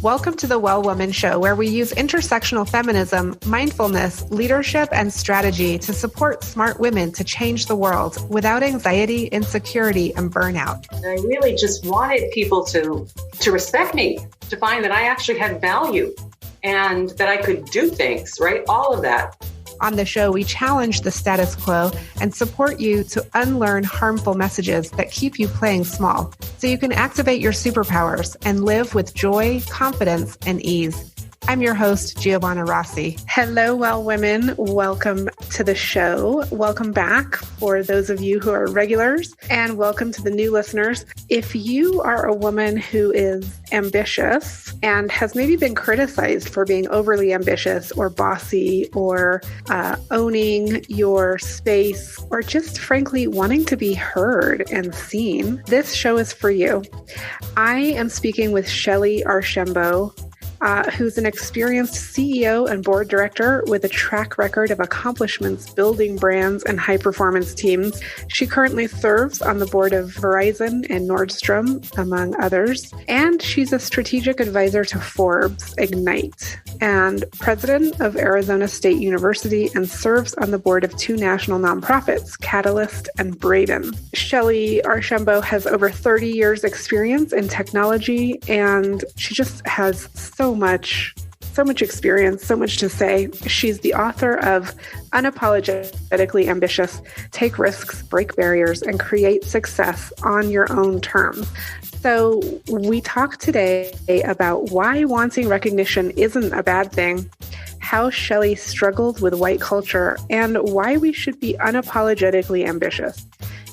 Welcome to the Well Woman Show, where we use intersectional feminism, mindfulness, leadership, and strategy to support smart women to change the world without anxiety, insecurity, and burnout. I really just wanted people to respect me, to find that I actually had value and that I could do things, right? All of that. On the show, we challenge the status quo and support you to unlearn harmful messages that keep you playing small so you can activate your superpowers and live with joy, confidence, and ease. I'm your host, Giovanna Rossi. Hello, well women. Welcome to the show. Welcome back for those of you who are regulars, and welcome to the new listeners. If you are a woman who is ambitious and has maybe been criticized for being overly ambitious or bossy or owning your space or just frankly wanting to be heard and seen, this show is for you. I am speaking with Shellye Archambeau, who's an experienced CEO and board director with a track record of accomplishments building brands and high-performance teams. She currently serves on the board of Verizon and Nordstrom, among others, and she's a strategic advisor to Forbes Ignite and president of Arizona State University and serves on the board of two national nonprofits, Catalyst and Braven. Shellye Archambeau has over 30 years experience in technology, and she just has so much experience, so much to say. She's the author of Unapologetically Ambitious, Take Risks, Break Barriers, and Create Success on Your Own Terms. So we talk today about why wanting recognition isn't a bad thing, how Shellye struggled with white culture, and why we should be unapologetically ambitious.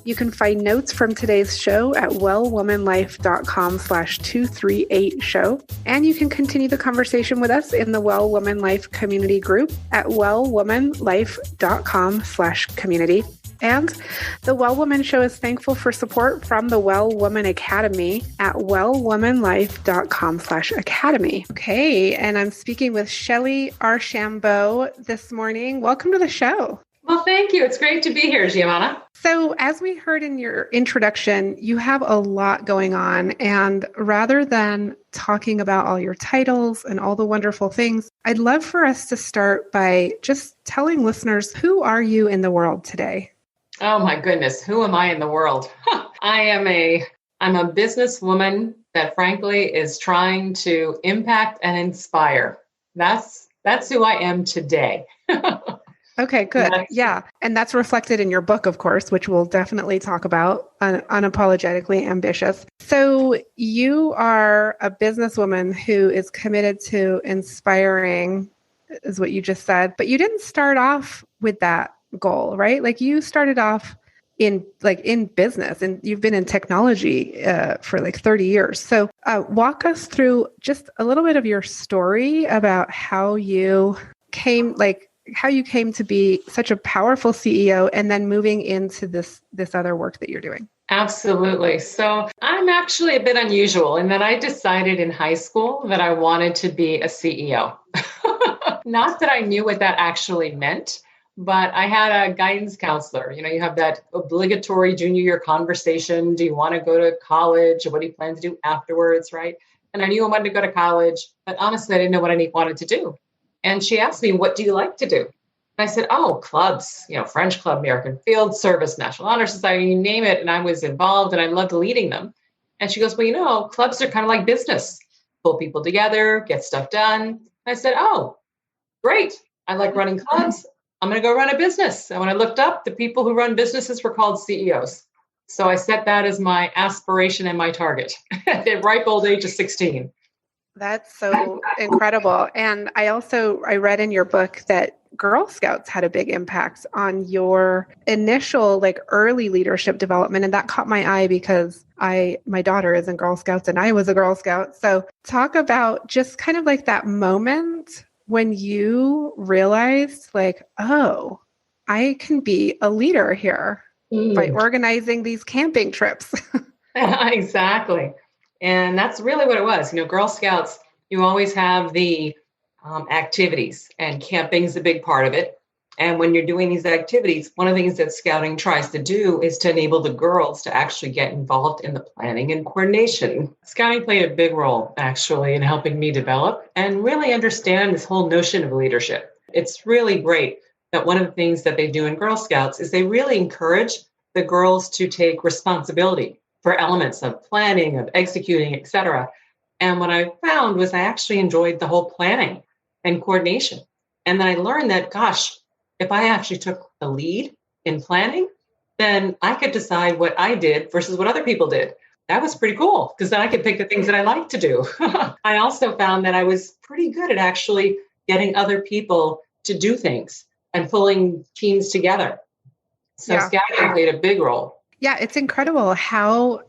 You can find notes from today's show at wellwomanlife.com/238show. And you can continue the conversation with us in the Well Woman Life community group at wellwomanlife.com/community. And the Well Woman Show is thankful for support from the Well Woman Academy at wellwomanlife.com/academy. Okay, and I'm speaking with Shellye Archambeau this morning. Welcome to the show. Well, thank you. It's great to be here, Giovanna. So as we heard in your introduction, you have a lot going on. And rather than talking about all your titles and all the wonderful things, I'd love for us to start by just telling listeners, who are you in the world today? Oh my goodness. Who am I in the world? I'm a businesswoman that frankly is trying to impact and inspire. That's who I am today. Okay, good. Yeah. And that's reflected in your book, of course, which we'll definitely talk about, Unapologetically Ambitious. So you are a businesswoman who is committed to inspiring, is what you just said, but you didn't start off with that goal, right? Like you started off in business, and you've been in technology for like 30 years. So walk us through just a little bit of your story about how you came to be such a powerful CEO and then moving into this other work that you're doing. Absolutely. So I'm actually a bit unusual in that I decided in high school that I wanted to be a CEO. Not that I knew what that actually meant, but I had a guidance counselor. You know, you have that obligatory junior year conversation. Do you want to go to college? What do you plan to do afterwards, right? And I knew I wanted to go to college, but honestly, I didn't know what I wanted to do. And she asked me, what do you like to do? And I said, clubs, French Club, American Field Service, National Honor Society, you name it. And I was involved and I loved leading them. And she goes, well, clubs are kind of like business. Pull people together, get stuff done. And I said, great. I like running clubs. I'm going to go run a business. And when I looked up, the people who run businesses were called CEOs. So I set that as my aspiration and my target at the ripe old age of 16. That's so incredible. And I read in your book that Girl Scouts had a big impact on your initial early leadership development. And that caught my eye because my daughter is in Girl Scouts and I was a Girl Scout. So talk about just kind of that moment when you realized I can be a leader here by organizing these camping trips. Exactly. And that's really what it was. Girl Scouts, you always have the activities, and camping is a big part of it. And when you're doing these activities, one of the things that scouting tries to do is to enable the girls to actually get involved in the planning and coordination. Scouting played a big role, actually, in helping me develop and really understand this whole notion of leadership. It's really great that one of the things that they do in Girl Scouts is they really encourage the girls to take responsibility for elements of planning, of executing, etc. And what I found was I actually enjoyed the whole planning and coordination. And then I learned that, gosh, if I actually took the lead in planning, then I could decide what I did versus what other people did. That was pretty cool because then I could pick the things that I like to do. I also found that I was pretty good at actually getting other people to do things and pulling teams together. So scouting played a big role. Yeah, it's incredible how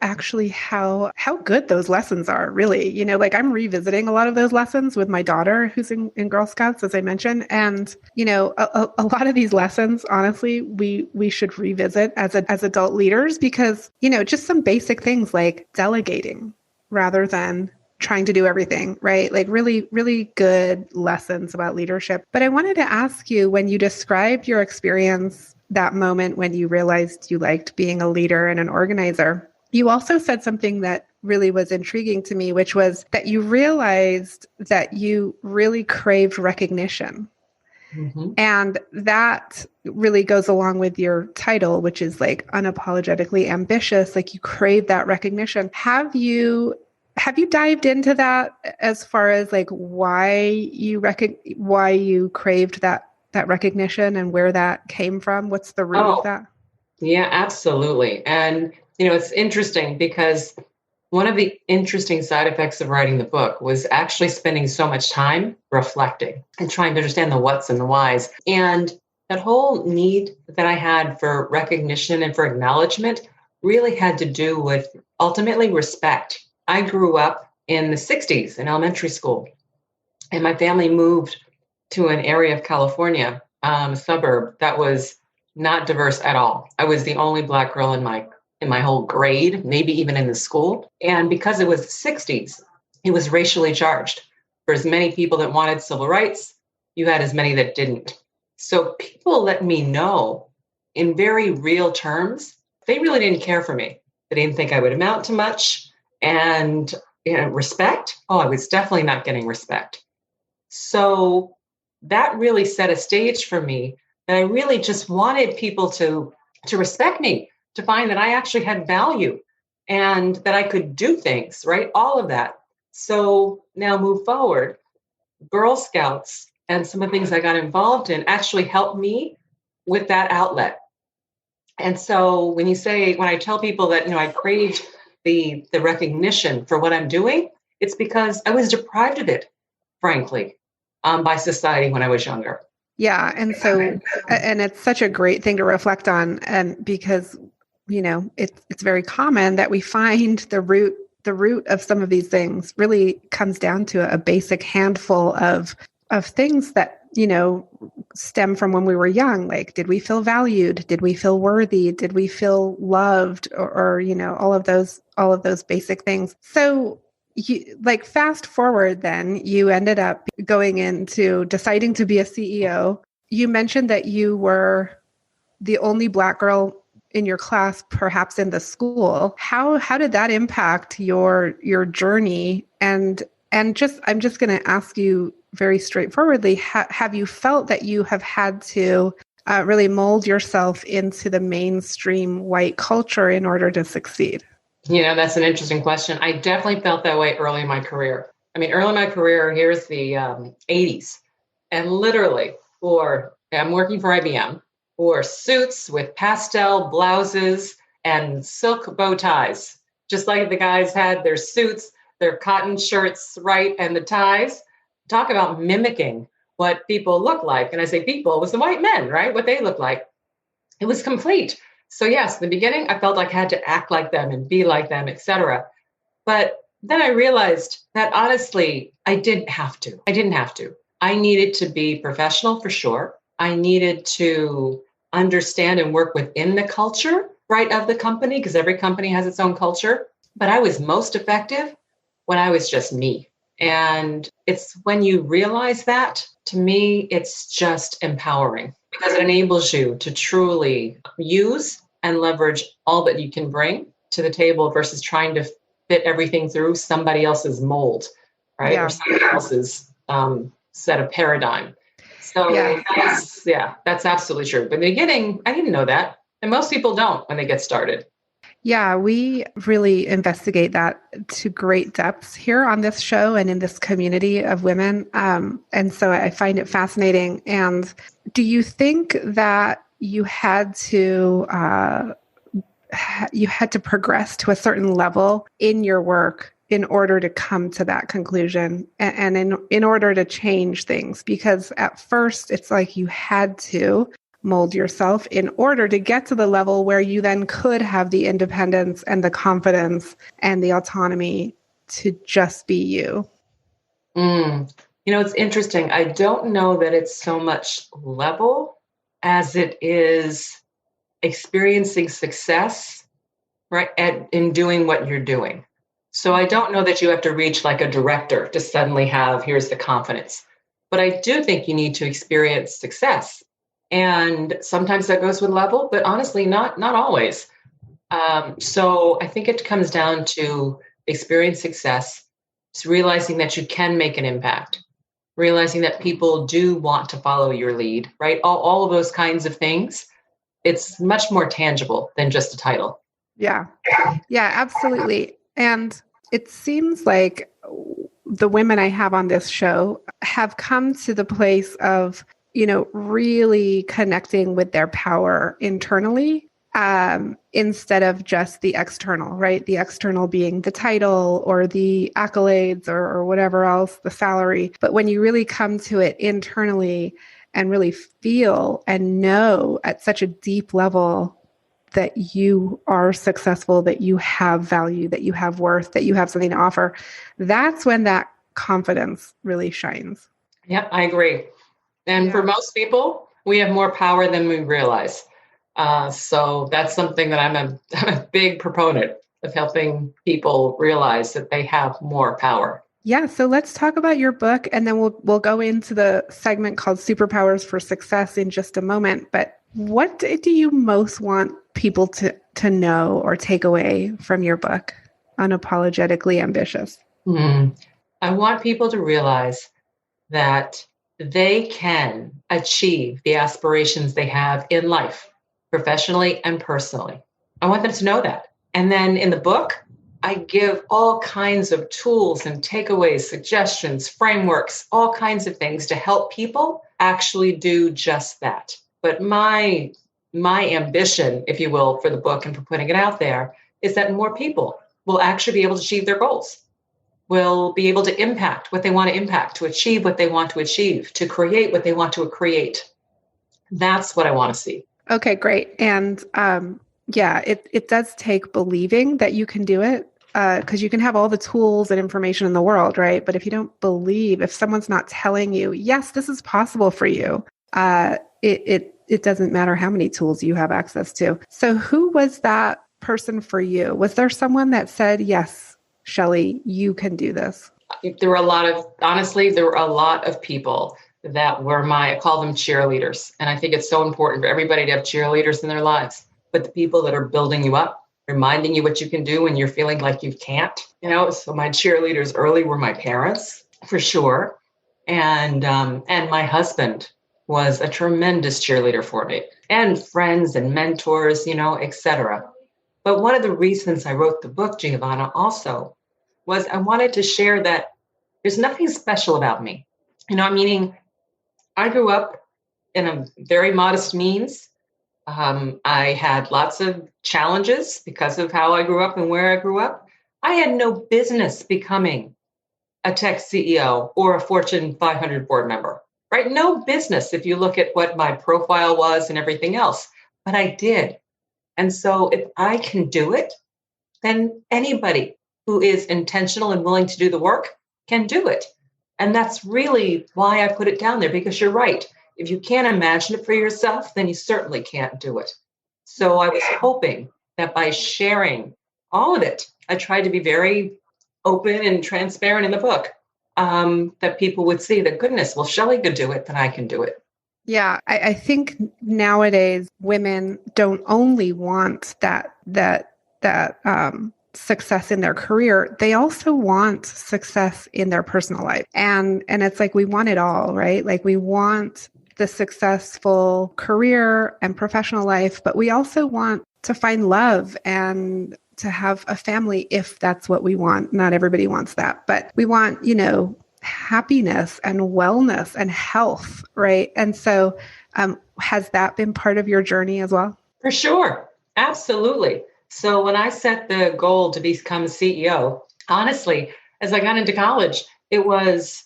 good those lessons are, really. You know, like I'm revisiting a lot of those lessons with my daughter who's in Girl Scouts, as I mentioned. And, you know, a lot of these lessons, honestly, we should revisit as adult leaders because, you know, just some basic things like delegating rather than trying to do everything, right? Like really, really good lessons about leadership. But I wanted to ask you, when you described your experience, that moment when you realized you liked being a leader and an organizer, you also said something that really was intriguing to me, which was that you realized that you really craved recognition. Mm-hmm. And that really goes along with your title, which is like unapologetically ambitious, like you crave that recognition. Have you dived into that as far as like why you craved that recognition and where that came from? What's the root of that? Yeah, absolutely. And, you know, it's interesting because one of the interesting side effects of writing the book was actually spending so much time reflecting and trying to understand the what's and the whys. And that whole need that I had for recognition and for acknowledgement really had to do with ultimately respect. I grew up in the 60s in elementary school, and my family moved to an area of California, a suburb that was not diverse at all. I was the only Black girl in my whole grade, maybe even in the school. And because it was the 60s, it was racially charged. For as many people that wanted civil rights, you had as many that didn't. So people let me know in very real terms, they really didn't care for me. They didn't think I would amount to much. And respect, I was definitely not getting respect. So that really set a stage for me. And I really just wanted people to respect me, to find that I actually had value and that I could do things, right? All of that. So now move forward, Girl Scouts and some of the things I got involved in actually helped me with that outlet. And so when I tell people that, you know, I craved the recognition for what I'm doing, it's because I was deprived of it, frankly. By society when I was younger. Yeah. And so, and it's such a great thing to reflect on. And because, you know, it's very common that we find the root of some of these things really comes down to a basic handful of things that, you know, stem from when we were young. Like, did we feel valued? Did we feel worthy? Did we feel loved? Or you know, all of those basic things. So like fast forward, then you ended up going into deciding to be a CEO. You mentioned that you were the only Black girl in your class, perhaps in the school. How did that impact your journey? And I'm just going to ask you very straightforwardly, have you felt that you have had to really mold yourself into the mainstream white culture in order to succeed? You know, that's an interesting question. I definitely felt that way early in my career. I mean, early in my career, here's the 80s. And literally, I'm working for IBM, wore suits with pastel blouses and silk bow ties, just like the guys had their suits, their cotton shirts, right, and the ties. Talk about mimicking what people look like. And I say people, it was the white men, right, what they look like. It was complete. So yes, in the beginning, I felt like I had to act like them and be like them, etc. But then I realized that honestly, I didn't have to. I needed to be professional for sure. I needed to understand and work within the culture, right, of the company, because every company has its own culture. But I was most effective when I was just me. And it's when you realize that, to me, it's just empowering because it enables you to truly use and leverage all that you can bring to the table versus trying to fit everything through somebody else's mold, right? Yeah. Or somebody else's set of paradigm. So that's absolutely true. But in the beginning, I didn't know that. And most people don't when they get started. Yeah, we really investigate that to great depths here on this show and in this community of women. And so I find it fascinating. And do you think that you had to progress to a certain level in your work in order to come to that conclusion and in order to change things? Because at first it's like you had to mold yourself in order to get to the level where you then could have the independence and the confidence and the autonomy to just be you. It's interesting. I don't know that it's so much level as it is experiencing success, right, in doing what you're doing. So I don't know that you have to reach like a director to suddenly have, here's the confidence. But I do think you need to experience success. And sometimes that goes with level, but honestly, not always. So I think it comes down to experience success. It's realizing that you can make an impact, realizing that people do want to follow your lead, right? All of those kinds of things. It's much more tangible than just a title. Yeah, absolutely. And it seems like the women I have on this show have come to the place of, really connecting with their power internally, instead of just the external, right? The external being the title or the accolades or whatever else, the salary. But when you really come to it internally and really feel and know at such a deep level that you are successful, that you have value, that you have worth, that you have something to offer, that's when that confidence really shines. Yep, I agree. And for most people, we have more power than we realize. So that's something that I'm a big proponent of, helping people realize that they have more power. Yeah. So let's talk about your book, and then we'll go into the segment called Superpowers for Success in just a moment. But what do you most want people to know or take away from your book, Unapologetically Ambitious? I want people to realize that they can achieve the aspirations they have in life, professionally and personally. I want them to know that. And then in the book, I give all kinds of tools and takeaways, suggestions, frameworks, all kinds of things to help people actually do just that. But my ambition, if you will, for the book and for putting it out there is that more people will actually be able to achieve their goals, will be able to impact what they want to impact, to achieve what they want to achieve, to create what they want to create. That's what I want to see. Okay, great. And it does take believing that you can do it, because you can have all the tools and information in the world, right? But if you don't believe, if someone's not telling you, yes, this is possible for you, it doesn't matter how many tools you have access to. So who was that person for you? Was there someone that said, yes, Shellye, you can do this? There were a lot of people that were I call them cheerleaders. And I think it's so important for everybody to have cheerleaders in their lives. But the people that are building you up, reminding you what you can do when you're feeling like you can't, so my cheerleaders early were my parents, for sure. And my husband was a tremendous cheerleader for me, and friends and mentors, etc. But one of the reasons I wrote the book, Giovanna, also was I wanted to share that there's nothing special about me. Meaning I grew up in a very modest means. I had lots of challenges because of how I grew up and where I grew up. I had no business becoming a tech CEO or a Fortune 500 board member, right? No business if you look at what my profile was and everything else, but I did. And so if I can do it, then anybody who is intentional and willing to do the work can do it. And that's really why I put it down there, because you're right. If you can't imagine it for yourself, then you certainly can't do it. So I was hoping that by sharing all of it, I tried to be very open and transparent in the book. that people would see that, goodness, well, Shellye could do it, then I can do it. Yeah, I think nowadays women don't only want that success in their career, they also want success in their personal life. And it's like we want it all, right? Like we want the successful career and professional life, but we also want to find love and to have a family if that's what we want. Not everybody wants that, but we want, happiness and wellness and health, right? And so has that been part of your journey as well? For sure. Absolutely. So when I set the goal to become a CEO, honestly, as I got into college, it was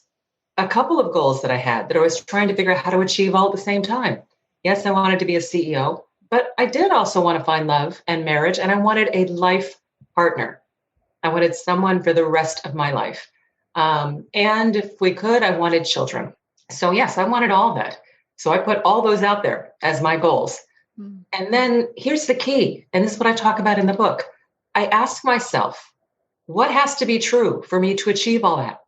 a couple of goals that I had that I was trying to figure out how to achieve all at the same time. Yes, I wanted to be a CEO, but I did also want to find love and marriage, and I wanted a life partner. I wanted someone for the rest of my life. And if we could, I wanted children. So yes, I wanted all that. So I put all those out there as my goals. And then here's the key, and this is what I talk about in the book. I ask myself, what has to be true for me to achieve all that?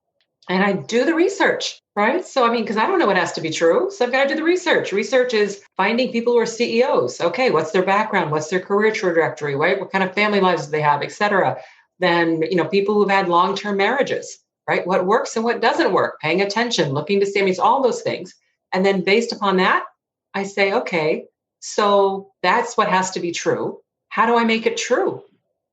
And I do the research, right? So, because I don't know what has to be true. So I've got to do the research. Research is finding people who are CEOs. Okay, what's their background? What's their career trajectory, right? What kind of family lives do they have, et cetera? Then, people who've had long-term marriages, right? What works and what doesn't work, paying attention, looking to see, all those things. And then based upon that, I say, okay, so that's what has to be true. How do I make it true?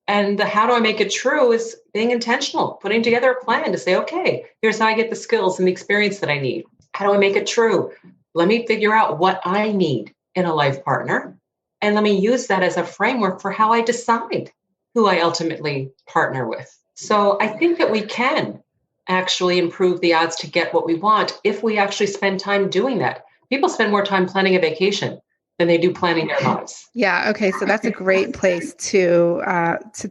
And the how do I make it true is being intentional, putting together a plan to say, okay, here's how I get the skills and the experience that I need. How do I make it true? Let me figure out what I need in a life partner. And let me use that as a framework for how I decide who I ultimately partner with. So I think that we can actually improve the odds to get what we want if we actually spend time doing that. People spend more time planning a vacation than they do planning their lives. Yeah. Okay. So that's a great place to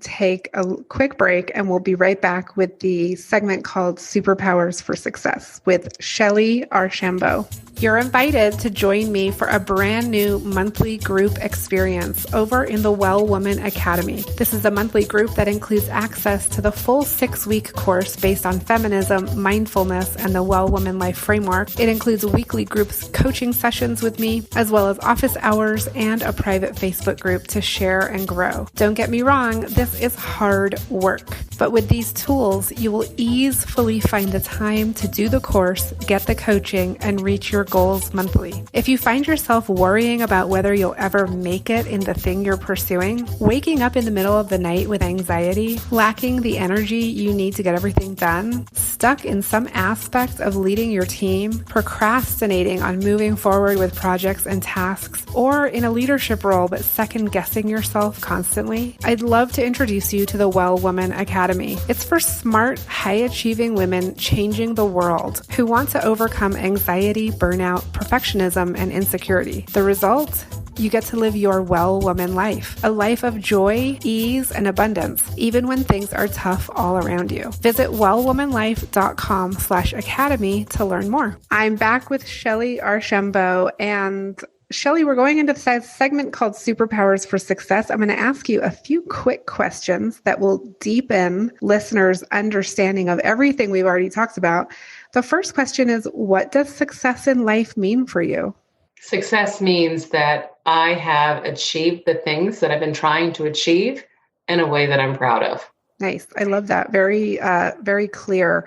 take a quick break, and we'll be right back with the segment called Superpowers for Success with Shellye Archambeau. You're invited to join me for a brand new monthly group experience over in the Well Woman Academy. This is a monthly group that includes access to the full 6-week course based on feminism, mindfulness, and the Well Woman Life Framework. It includes weekly groups coaching sessions with me, as well as office hours and a private Facebook group to share and grow. Don't get me wrong, this is hard work. But with these tools, you will easily find the time to do the course, get the coaching, and reach your goals monthly. If you find yourself worrying about whether you'll ever make it in the thing you're pursuing, waking up in the middle of the night with anxiety, lacking the energy you need to get everything done, stuck in some aspect of leading your team, procrastinating on moving forward with projects and tasks, or in a leadership role but second-guessing yourself constantly, I'd love to introduce you to the Well Woman Academy. It's for smart, high-achieving women changing the world who want to overcome anxiety, burnout, perfectionism, and insecurity. The result? You get to live your well woman life, a life of joy, ease, and abundance, even when things are tough all around you. Visit wellwomanlife.com/academy to learn more. I'm back with Shellye Archambeau, and Shellye, we're going into the segment called Superpowers for Success. I'm going to ask you a few quick questions that will deepen listeners' understanding of everything we've already talked about. The first question is, what does success in life mean for you? Success means that I have achieved the things that I've been trying to achieve in a way that I'm proud of. Nice. I love that. Very, very clear.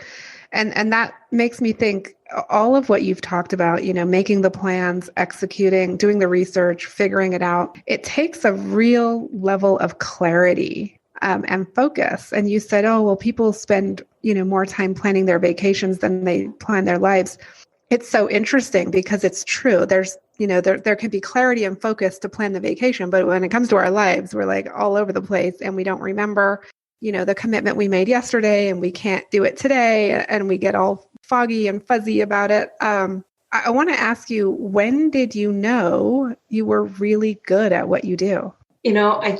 And that makes me think all of what you've talked about, making the plans, executing, doing the research, figuring it out. It takes a real level of clarity and focus. And you said, oh, well, people spend, more time planning their vacations than they plan their lives. It's so interesting because it's true. There's, there can be clarity and focus to plan the vacation, but when it comes to our lives, we're like all over the place and we don't remember, the commitment we made yesterday and we can't do it today and we get all foggy and fuzzy about it. I want to ask you, when did you know you were really good at what you do? I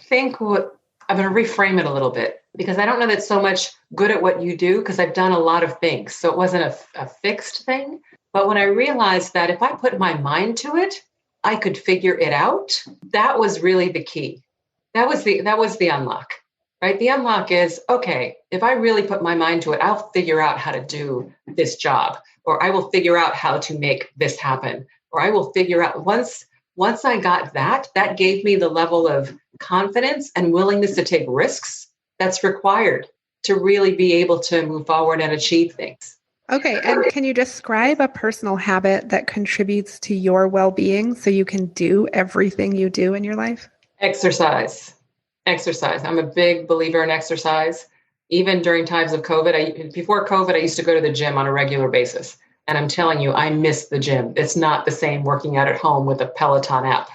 think I'm going to reframe it a little bit because I don't know that so much good at what you do because I've done a lot of things. So it wasn't a fixed thing. But when I realized that if I put my mind to it, I could figure it out, that was really the key. That was the unlock. right? The unlock is, okay, if I really put my mind to it, I'll figure out how to do this job, or I will figure out how to make this happen, or I will figure out once I got that, that gave me the level of confidence and willingness to take risks that's required to really be able to move forward and achieve things. Okay. And can you describe a personal habit that contributes to your well-being so you can do everything you do in your life? Exercise. I'm a big believer in exercise. Even during times of COVID, before COVID, I used to go to the gym on a regular basis. And I'm telling you, I miss the gym. It's not the same working out at home with a Peloton app.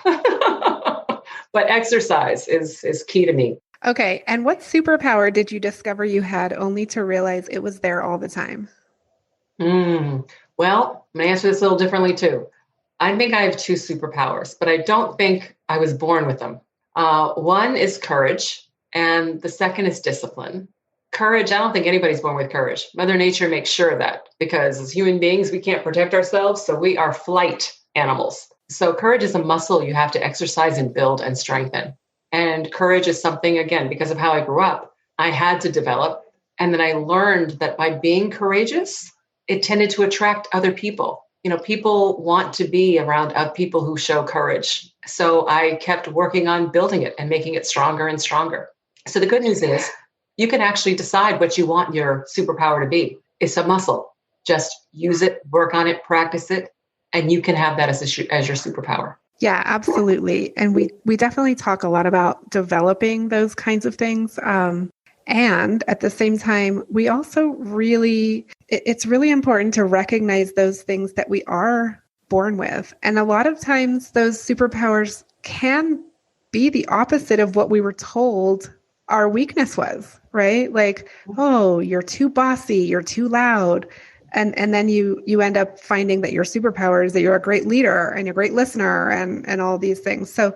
But exercise is key to me. Okay. And what superpower did you discover you had only to realize it was there all the time? Well, I'm going to answer this a little differently too. I think I have two superpowers, but I don't think I was born with them. One is courage, and the second is discipline. Courage, I don't think anybody's born with courage. Mother Nature makes sure of that, because as human beings, we can't protect ourselves, so we are flight animals. So courage is a muscle you have to exercise and build and strengthen. And courage is something, again, because of how I grew up, I had to develop. And then I learned that by being courageous, it tended to attract other people. People want to be around people who show courage. So I kept working on building it and making it stronger and stronger. So the good news is you can actually decide what you want your superpower to be. It's a muscle. Just use it, work on it, practice it, and you can have that as your superpower. Yeah, absolutely. And we definitely talk a lot about developing those kinds of things. And at the same time, we also it's really important to recognize those things that we are born with. And a lot of times those superpowers can be the opposite of what we were told our weakness was, right? Like, oh, you're too bossy, you're too loud. And then you end up finding that your superpower is that you're a great leader and you're a great listener and all these things. So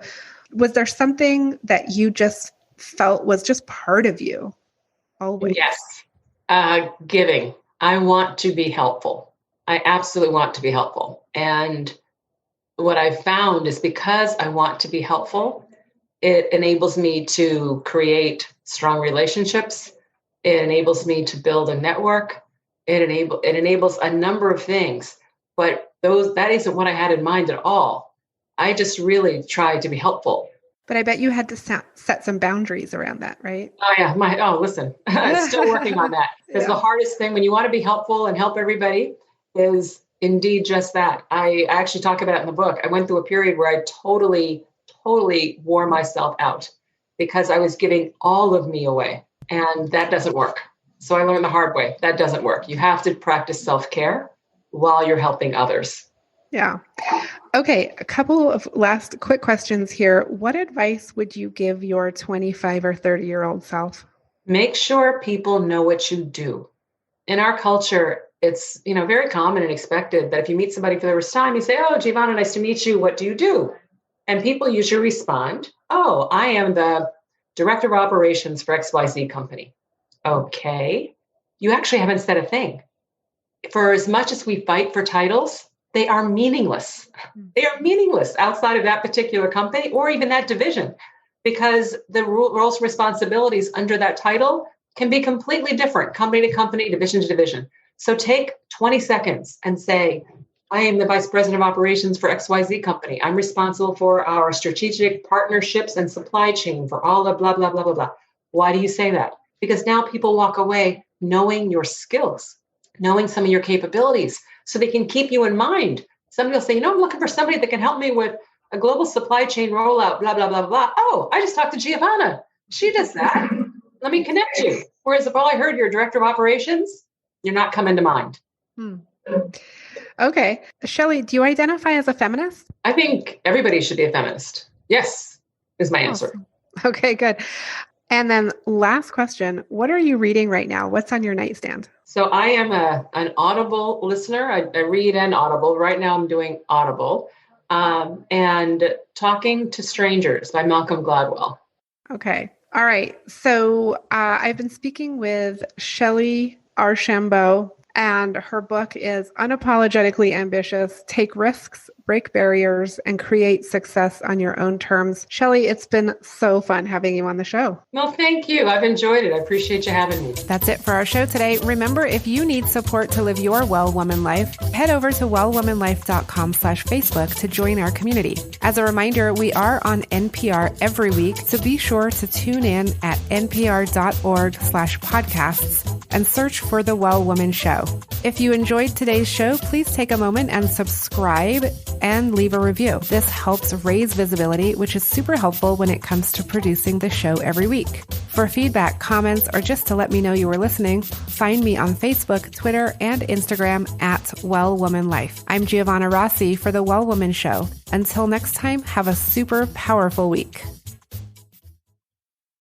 was there something that you just felt was just part of you always? Yes. Giving. I want to be helpful. I absolutely want to be helpful. And what I found is because I want to be helpful, it enables me to create strong relationships. It enables me to build a network. It enables a number of things, but that isn't what I had in mind at all. I just really tried to be helpful. But I bet you had to set some boundaries around that, right? Oh yeah, listen, still working on that. Because the hardest thing when you want to be helpful and help everybody is indeed just that. I actually talk about it in the book. I went through a period where I totally wore myself out because I was giving all of me away, and that doesn't work. So I learned the hard way. That doesn't work. You have to practice self-care while you're helping others. Yeah. Okay. A couple of last quick questions here. What advice would you give your 25 or 30-year-old self? Make sure people know what you do. In our culture, it's very common and expected that if you meet somebody for the first time, you say, "Oh, Giovanna, nice to meet you. What do you do?" And people usually respond, "Oh, I am the director of operations for XYZ company." Okay, you actually haven't said a thing. For as much as we fight for titles, they are meaningless. They are meaningless outside of that particular company or even that division, because the roles and responsibilities under that title can be completely different, company to company, division to division. So take 20 seconds and say, "I am the vice president of operations for XYZ company. I'm responsible for our strategic partnerships and supply chain for all the blah, blah, blah, blah, blah." Why do you say that? Because now people walk away knowing your skills, knowing some of your capabilities, so they can keep you in mind. Somebody will say, "I'm looking for somebody that can help me with a global supply chain rollout, blah, blah, blah, blah." "Oh, I just talked to Giovanna. She does that. Let me connect you." Whereas if all I heard, you're a director of operations, you're not coming to mind. Okay. Shellye, do you identify as a feminist? I think everybody should be a feminist. Yes, is my answer. Okay, good. And then last question, what are you reading right now? What's on your nightstand? So I am an Audible listener. I read an Audible. Right now I'm doing Audible and Talking to Strangers by Malcolm Gladwell. Okay. All right. So I've been speaking with Shellye Archambeau, And her book is Unapologetically Ambitious, Take Risks, Break Barriers, and Create Success on Your Own Terms. Shellye, it's been so fun having you on the show. Well, thank you. I've enjoyed it. I appreciate you having me. That's it for our show today. Remember, if you need support to live your Well Woman life, head over to wellwomanlife.com/Facebook to join our community. As a reminder, we are on NPR every week, so be sure to tune in at npr.org/podcasts and search for The Well Woman Show. If you enjoyed today's show, please take a moment and subscribe and leave a review. This helps raise visibility, which is super helpful when it comes to producing the show every week. For feedback, comments, or just to let me know you were listening, find me on Facebook, Twitter, and Instagram at Well Woman Life. I'm Giovanna Rossi for The Well Woman Show. Until next time, have a super powerful week.